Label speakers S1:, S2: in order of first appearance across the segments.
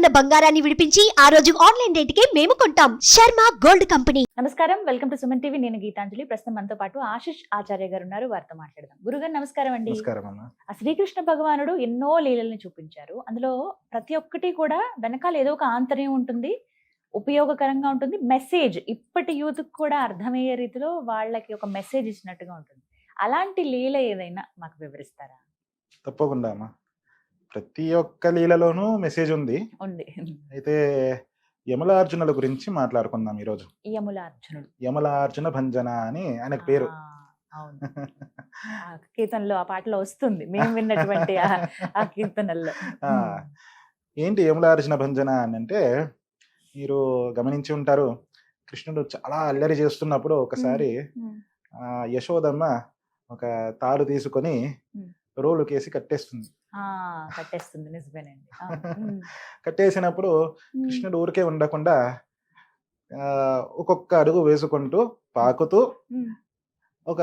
S1: ఉన్న బంగారాన్ని విడిపించి ఆ రోజు ఆన్లైన్ రేటుకే మేము కొంటాం. Sharma gold company.
S2: నమస్కారం, వెల్కమ్ టు సుమన్ టీవీ. నేను గీతాంజలి. ప్రస్తుతం మనతో పాటు ఆశిష్ ఆచార్య గారు ఉన్నారు. వారితో మాట్లాడదాం. గురుగారు నమస్కారం అండి.
S3: నమస్కారం అమ్మా.
S2: ఆ శ్రీకృష్ణ భగవానుడు ఎన్నో లీలల్ని చూపించారు. అందులో ప్రతి ఒక్కటి కూడా వెనకాల ఏదో ఒక ఆంతర్యం ఉంటుంది, ఉపయోగకరంగా ఉంటుంది. మెసేజ్ ఇప్పటి యూత్ కూడా అర్థమయ్యే రీతిలో వాళ్ళకి ఒక మెసేజ్ ఇచ్చినట్టుగా ఉంటుంది. అలాంటి లీల ఏదైనా మాకు వివరిస్తారా?
S3: తప్పకుండా అమ్మా. ప్రతి ఒక్క లీలలోనూ మెసేజ్ ఉంది.
S2: ఉంది.
S3: అయితే యమలార్జునుల గురించి మాట్లాడుకుందాం ఈరోజు.
S2: యములార్జునుడు.
S3: యమలార్జున భంజన అని ఆయనకు పేరు.
S2: అవును. ఆ కీర్తనలో ఆ పాటలో వస్తుంది, మేము విన్నటువంటి ఆ కీర్తనల్లో.
S3: ఏంటి యమలార్జున భంజన అని అంటే, మీరు గమనించి ఉంటారు, కృష్ణుడు చాలా అల్లరి చేస్తున్నప్పుడు ఒకసారి యశోదమ్మ ఒక తాడు తీసుకొని రోలు కేసి కట్టేస్తుంది.
S2: కట్టేస్తుంది, నిజమేనండి.
S3: కట్టేసినప్పుడు కృష్ణుడు ఊరికే ఉండకుండా ఒక్కొక్క అడుగు వేసుకుంటూ పాకుతూ ఒక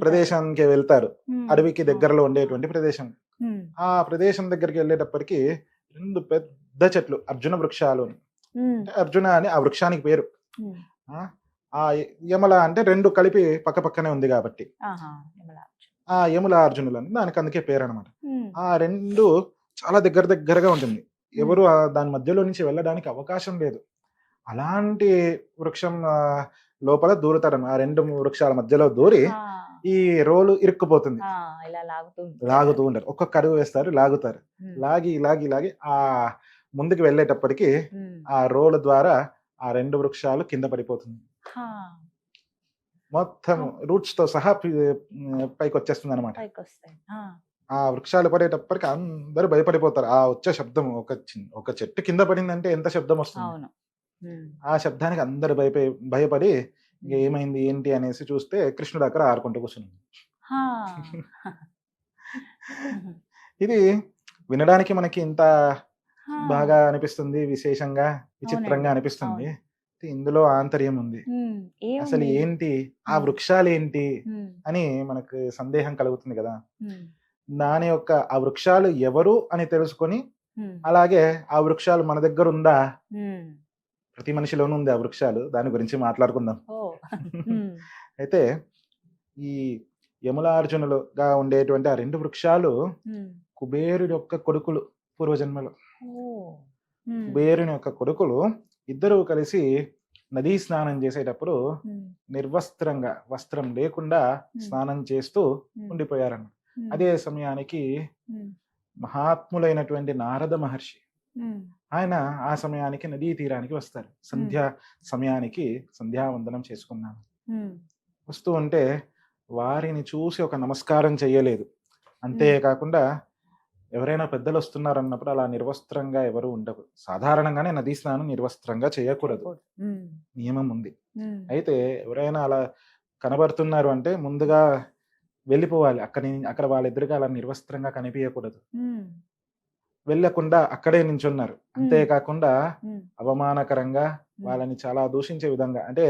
S3: ప్రదేశానికి వెళ్తారు. అడవికి దగ్గరలో ఉండేటువంటి ప్రదేశం. ఆ ప్రదేశం దగ్గరికి వెళ్ళేటప్పటికి 2 పెద్ద చెట్లు, అర్జున వృక్షాలు. అర్జున అని ఆ వృక్షానికి పేరు. ఆ యమల అంటే 2 కలిపి పక్క పక్కనే ఉంది కాబట్టి ఆ యములార్జునులు అని దానికి అందుకే పేరు అనమాట. ఆ 2 చాలా దగ్గరగా ఉంటుంది. ఎవరు దాని మధ్యలో నుంచి వెళ్ళడానికి అవకాశం లేదు. అలాంటి వృక్షం లోపల దూరుతాడు. ఆ 2 వృక్షాల మధ్యలో దూరి ఈ రోలు ఇరుక్కుపోతుంది. లాగుతూ ఉంటారు. ఒక్కొక్క అడుగు వేస్తారు, లాగుతారు. లాగి ఆ ముందుకు వెళ్ళేటప్పటికి ఆ రోలు ద్వారా ఆ 2 వృక్షాలు కింద పడిపోతుంది. మొత్తం రూట్స్ తో సహా పైకి వచ్చేస్తుంది అనమాట. ఆ వృక్షాలు పడేటప్పటికి అందరూ భయపడిపోతారు. ఆ వచ్చే శబ్దం, ఒక చెట్టు కింద పడిందంటే ఎంత శబ్దం వస్తుంది. ఆ శబ్దానికి అందరు భయపడి ఏమైంది ఏంటి అనేసి చూస్తే కృష్ణుడు అక్కడ ఆడుకుంటూ కూర్చున్నాడు. ఇది వినడానికి మనకి ఇంత బాగా అనిపిస్తుంది, విశేషంగా విచిత్రంగా అనిపిస్తుంది. ఇందులో ఆంతర్యం ఉంది. అసలు ఏంటి ఆ వృక్షాలు ఏంటి అని మనకు సందేహం కలుగుతుంది కదా. దాని యొక్క ఆ వృక్షాలు ఎవరు అని తెలుసుకొని, అలాగే ఆ వృక్షాలు మన దగ్గర ఉందా, ప్రతి మనిషిలోనూ ఉంది ఆ వృక్షాలు, దాని గురించి మాట్లాడుకుందాం. అయితే ఈ యములార్జునులుగా ఉండేటువంటి ఆ 2 వృక్షాలు కుబేరుడి యొక్క కొడుకులు. పూర్వజన్మలో కుబేరుని యొక్క కొడుకులు ఇద్దరు కలిసి నదీ స్నానం చేసేటప్పుడు నిర్వస్త్రంగా, వస్త్రం లేకుండా స్నానం చేస్తూ ఉండిపోయారన్న. అదే సమయానికి మహాత్ములైనటువంటి నారద మహర్షి ఆయన ఆ సమయానికి నదీ తీరానికి వస్తారు. సంధ్యా సమయానికి సంధ్యావందనం చేసుకున్నాను. వస్తూ ఉంటే వారిని చూసి ఒక నమస్కారం చెయ్యలేదు. అంతేకాకుండా ఎవరైనా పెద్దలు వస్తున్నారన్నప్పుడు అలా నిర్వస్త్రంగా ఎవరు ఉండరు. సాధారణంగానే నదీ స్నానం నిర్వస్త్రంగా చేయకూడదు, నియమం ఉంది. అయితే ఎవరైనా అలా కనబడుతున్నారు అంటే ముందుగా వెళ్ళిపోవాలి. అక్కడ వాళ్ళిద్దరిగా అలా నిర్వస్త్రంగా కనిపించకూడదు. వెళ్ళకుండా అక్కడే నించున్నారు. అంతేకాకుండా అవమానకరంగా వాళ్ళని చాలా దూషించే విధంగా, అంటే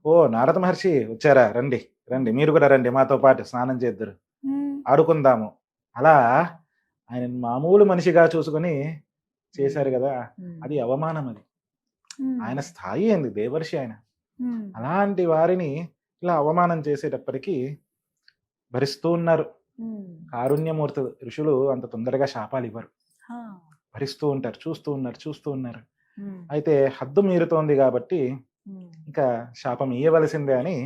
S3: ఓ నారద మహర్షి వచ్చారా, రండి రండి, మీరు కూడా రండి, మాతో పాటు స్నానం చేద్దరు, ఆడుకుందాము, అలా ఆయన మామూలు మనిషిగా చూసుకొని చేశారు కదా. అది అవమానం. అది ఆయన స్థాయి ఏంది, దేవర్షి ఆయన. అలాంటి వారిని ఇలా అవమానం చేసేటప్పటికి భరిస్తూ ఉన్నారు. కారుణ్యమూర్తులు ఋషులు అంత తొందరగా శాపాలు ఇవ్వరు, భరిస్తూ ఉంటారు, చూస్తూ ఉన్నారు. అయితే హద్దు మీరుతోంది కాబట్టి ఇంకా శాపం ఇయ్యవలసిందే అని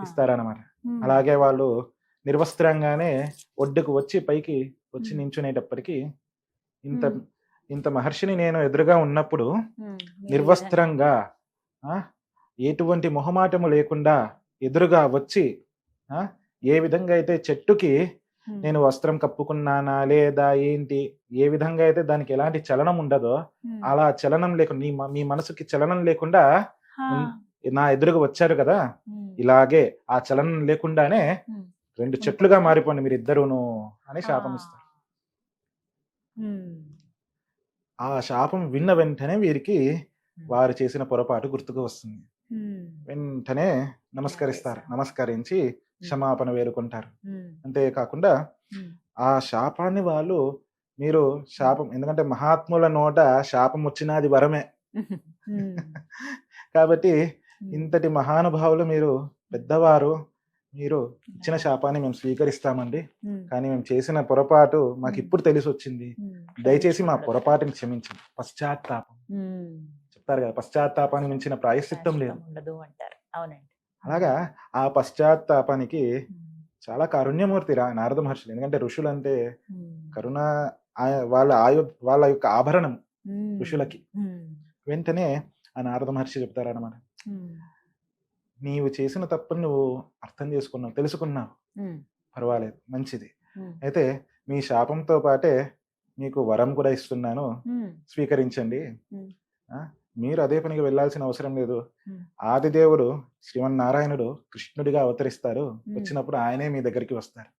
S3: ఇస్తారన్నమాట. అలాగే వాళ్ళు నిర్వస్త్రంగానే ఒడ్డుకు వచ్చి పైకి వచ్చి నించునేటప్పటికి ఇంత మహర్షిని నేను ఎదురుగా ఉన్నప్పుడు నిర్వస్త్రంగా, ఎటువంటి మొహమాటము లేకుండా ఎదురుగా వచ్చి, ఏ విధంగా అయితే చెట్టుకి నేను వస్త్రం కప్పుకున్నానా లేదా ఏంటి, ఏ విధంగా అయితే దానికి ఎలాంటి చలనం ఉండదో అలా చలనం లేకుండా, మీ మనసుకి చలనం లేకుండా నా ఎదురుగా వచ్చారు కదా, ఇలాగే ఆ చలనం లేకుండానే 2 చెట్లుగా మారిపోండి మీరిద్దరును అని శాపం ఇస్తారు. ఆ శాపం విన్న వెంటనే వీరికి వారు చేసిన పొరపాటు గుర్తుకు వస్తుంది. వెంటనే నమస్కరిస్తారు. నమస్కరించి క్షమాపణ వేడుకుంటారు. అంతేకాకుండా ఆ శాపాన్ని వాళ్ళు మీరు శాపం, ఎందుకంటే మహాత్ముల నోట శాపం వచ్చినా అది వరమే. కాబట్టి ఇంతటి మహానుభావులు మీరు, పెద్దవారు, మీరు ఇచ్చిన శాపాన్ని మేము స్వీకరిస్తామండి. కానీ మేము చేసిన పొరపాటు మాకు ఇప్పుడు తెలిసి వచ్చింది. దయచేసి మా పొరపాటుని క్షమించండి. పశ్చాత్తాపం చెప్తారు కదా, పశ్చాత్తాపానికి మించిన ప్రాయశ్చిత్తం లేదు.
S2: ఉండదు అంటారు. అవునండి.
S3: అలాగా ఆ పశ్చాత్తాపానికి చాలా కారుణ్యమూర్తి నారద మహర్షులు. ఎందుకంటే ఋషులు అంటే కరుణ, వాళ్ళ యొక్క ఆభరణం ఋషులకి. వెంటనే ఆ నారద మహర్షి చెప్తారన్నమాట, నీవు చేసిన తప్పుని నువ్వు అర్థం చేసుకున్నావు, తెలుసుకున్నావు, పర్వాలేదు, మంచిది. అయితే మీ శాపంతో పాటే మీకు వరం కూడా ఇస్తున్నాను, స్వీకరించండి. మీరు అదే పనికి వెళ్ళాల్సిన అవసరం లేదు. ఆదిదేవుడు శ్రీమన్నారాయణుడు కృష్ణుడిగా అవతరిస్తారు. వచ్చినప్పుడు ఆయనే మీ దగ్గరికి వస్తారు.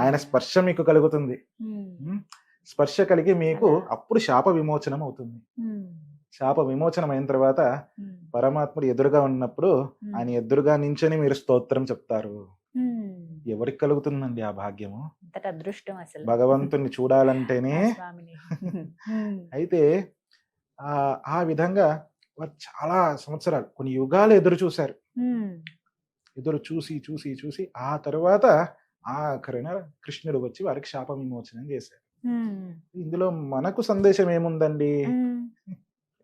S3: ఆయన స్పర్శ మీకు కలుగుతుంది. స్పర్శ కలిగి మీకు అప్పుడు శాప విమోచనం అవుతుంది. శాప విమోచనం అయిన తర్వాత పరమాత్ముడు ఎదురుగా ఉన్నప్పుడు ఆయన ఎదురుగా నించొని మీరు స్తోత్రం చెప్తారు. ఎవరికి కలుగుతుందండి ఆ భాగ్యము?
S2: అదృష్టం అసలు
S3: భగవంతుని చూడాలంటేనే. అయితే ఆ విధంగా వారు చాలా సంవత్సరాలు, కొన్ని యుగాలు ఎదురు చూశారు. ఎదురు చూసి చూసి చూసి ఆ తర్వాత ఆఖరిన కృష్ణుడు వచ్చి వారికి శాప విమోచనం చేశారు. ఇందులో మనకు సందేశం ఏముందండి?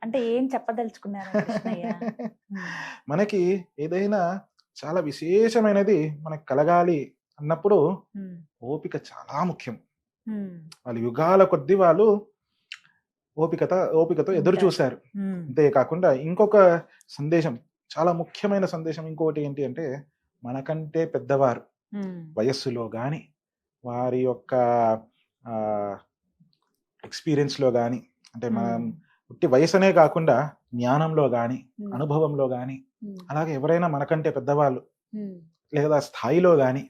S2: అంటే ఏం చెప్పదలుచుకున్నారు కృష్ణయ్య?
S3: మనకి ఏదైనా చాలా విశేషమైనది మనకు కలగాలి అన్నప్పుడు ఓపిక చాలా ముఖ్యం. వాళ్ళు యుగాల కొద్దీ వాళ్ళు ఓపికతో ఎదురు చూశారు. అంతేకాకుండా ఇంకొక సందేశం, చాలా ముఖ్యమైన సందేశం ఇంకొకటి ఏంటి అంటే, మనకంటే పెద్దవారు వయస్సులో గాని, వారి యొక్క ఎక్స్పీరియన్స్లో గాని, అంటే మనం పుట్టి వయసునే కాకుండా జ్ఞానంలో గాని, అనుభవంలో గాని, అలాగే ఎవరైనా మనకంటే పెద్దవాళ్ళు లేదా స్థాయిలో గాని,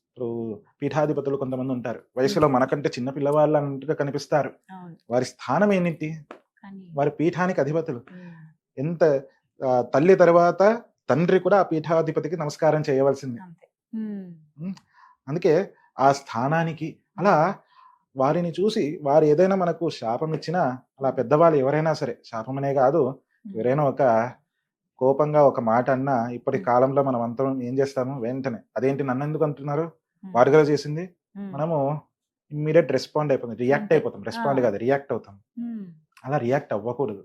S3: ఇప్పుడు పీఠాధిపతులు కొంతమంది ఉంటారు, వయసులో మనకంటే చిన్న పిల్లవాళ్ళు అన్నట్టుగా కనిపిస్తారు. వారి స్థానం ఏంటి? వారి పీఠానికి అధిపతులు. ఎంత తల్లి తర్వాత తండ్రి కూడా ఆ పీఠాధిపతికి నమస్కారం చేయవలసింది. అందుకే ఆ స్థానానికి అలా వారిని చూసి, వారు ఏదైనా మనకు శాపం ఇచ్చినా, అలా పెద్దవాళ్ళు ఎవరైనా సరే, శాపమనే కాదు, ఎవరైనా ఒక కోపంగా ఒక మాట అన్నా, ఇప్పటి కాలంలో మనం అంతా ఏం చేస్తాము, వెంటనే అదేంటి నన్ను ఎందుకు అంటున్నారు, వారు కదా చేసింది, మనము ఇమ్మీడియట్ రెస్పాండ్ అయిపోతాం, రియాక్ట్ అయిపోతాం. రెస్పాండ్ కాదు, రియాక్ట్ అవుతాం. అలా రియాక్ట్ అవ్వకూడదు.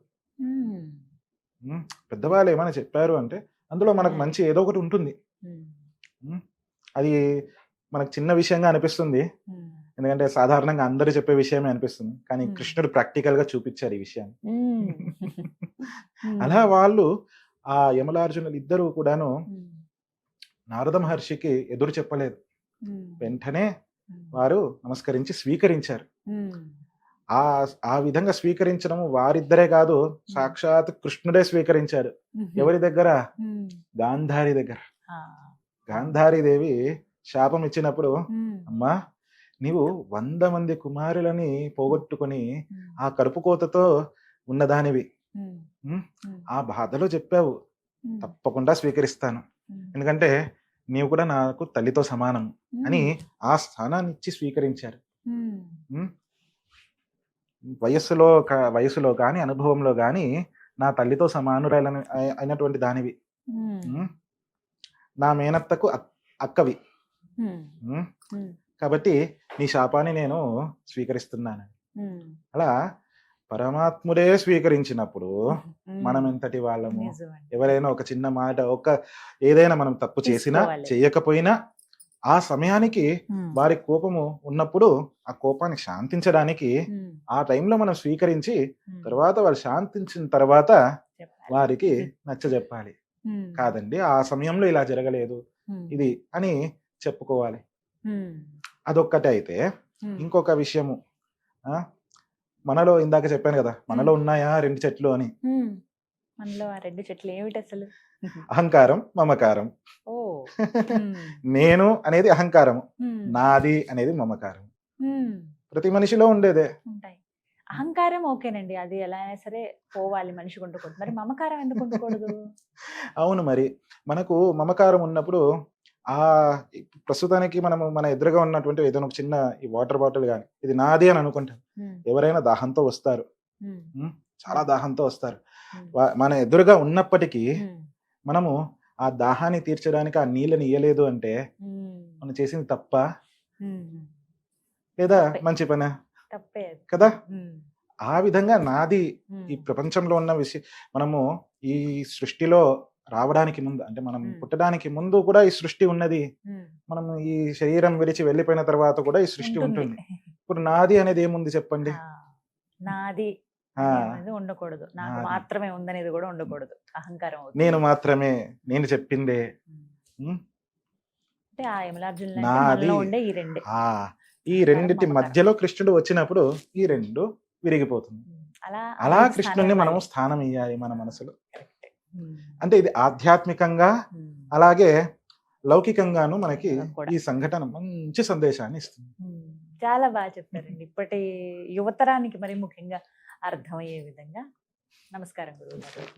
S3: పెద్దవాళ్ళు ఏమైనా చెప్పారు అంటే అందులో మనకు మంచి ఏదో ఒకటి ఉంటుంది. అది మనకు చిన్న విషయంగా అనిపిస్తుంది, ఎందుకంటే సాధారణంగా అందరూ చెప్పే విషయమే అనిపిస్తుంది, కానీ కృష్ణుడు ప్రాక్టికల్ గా చూపించారు ఈ విషయాన్ని. అలా వాళ్ళు ఆ యమలార్జునులు ఇద్దరు కూడాను నారద మహర్షికి ఎదురు చెప్పలేదు. వెంటనే వారు నమస్కరించి స్వీకరించారు. ఆ విధంగా స్వీకరించడం వారిద్దరే కాదు, సాక్షాత్ కృష్ణుడే స్వీకరించాడు. ఎవరి దగ్గర? గాంధారి దగ్గర. గాంధారీదేవి శాపం ఇచ్చినప్పుడు, అమ్మా నీవు 100 మంది కుమారులని పోగొట్టుకొని ఆ కడుపు కోతతో ఉన్నదానివి, ఆ బాధలో చెప్పావు, తప్పకుండా స్వీకరిస్తాను, ఎందుకంటే నీవు కూడా నాకు తల్లితో సమానం అని ఆ స్థానాన్ని ఇచ్చి స్వీకరించారు. వయస్సులో కానీ, అనుభవంలో కానీ నా తల్లితో సమానురాలని అయినటువంటి దానివి, నా మేనత్తకు అక్కవి, కాబట్టి నీ శాపాన్ని నేను స్వీకరిస్తున్నాను. అలా పరమాత్ముడే స్వీకరించినప్పుడు మనం ఎంతటి వాళ్ళము? ఎవరైనా ఒక చిన్న మాట, ఏదైనా మనం తప్పు చేసినా చేయకపోయినా ఆ సమయానికి వారి కోపము ఉన్నప్పుడు ఆ కోపాన్ని శాంతించడానికి ఆ టైంలో మనం స్వీకరించి, తర్వాత వాళ్ళు శాంతించిన తర్వాత వారికి నచ్చజెప్పాలి. కాదండి ఆ సమయంలో ఇలా జరగలేదు ఇది అని చెప్పుకోవాలి. అదొక్కటే. అయితే ఇంకొక విషయము, మనలో ఇందాక చెప్పాను కదా, మనలో ఉన్నాయా 2 చెట్లు అని.
S2: మనలో ఆ 2 చెట్లు ఏమిటి అసలు?
S3: అహంకారం, మమకారం. నేను అనేది అహంకారం, నాది అనేది మమకారం. ప్రతి మనిషిలో ఉండేదే.
S2: అహంకారం ఓకేనండి, అది ఎలా అయినా సరే పోవాలి, మనిషికి ఉండకూడదు. మరి మమకారం ఎందుకు ఉండకూడదు?
S3: అవును, మరి మనకు మమకారం ఉన్నప్పుడు ఆ ప్రస్తుతానికి మనము మన ఎదురుగా ఉన్నటువంటి ఏదైనా ఒక చిన్న ఈ వాటర్ బాటిల్ కానీ ఇది నాది అని అనుకుంటాం. ఎవరైనా దాహంతో వస్తారు, చాలా దాహంతో వస్తారు. మన ఎదురుగా ఉన్నప్పటికీ మనము ఆ దాహాన్ని తీర్చడానికి ఆ నీళ్ళని ఇయ్యలేదు అంటే మనం చేసింది తప్ప లేదా మంచి పని
S2: తప్పే
S3: కదా. ఆ విధంగా నాది ఈ ప్రపంచంలో ఉన్న మనము ఈ సృష్టిలో రావడానికి ముందు అంటే మనం పుట్టడానికి ముందు కూడా ఈ సృష్టి ఉన్నది. మనం ఈ శరీరం విడిచి వెళ్ళిపోయిన తర్వాత కూడా ఈ సృష్టి ఉంటుంది. ఇప్పుడు నాది అనేది ఏముంది చెప్పండి?
S2: నాది ఉండకూడదు, నాకు మాత్రమే ఉందనేది కూడా ఉండకూడదు. అహంకారం అవుతుంది.
S3: నేను మాత్రమే, నేను చెప్పిందే.
S2: అంటే ఆ యమలార్జునులు ఉండే
S3: ఈ రెండింటి మధ్యలో కృష్ణుడు వచ్చినప్పుడు ఈ రెండు విరిగిపోతుంది. అలా కృష్ణుడిని మనం స్థానం ఇయ్యాలి మన మనసులో. అంటే ఇది ఆధ్యాత్మికంగా అలాగే లౌకికంగాను మనకి ఈ సంఘటన మంచి సందేశాన్ని ఇస్తుంది.
S2: చాలా బాగా చెప్పారండి. ఇప్పటి యువతరానికి మరి ముఖ్యంగా అర్థమయ్యే విధంగా. నమస్కారం గురువు గారు.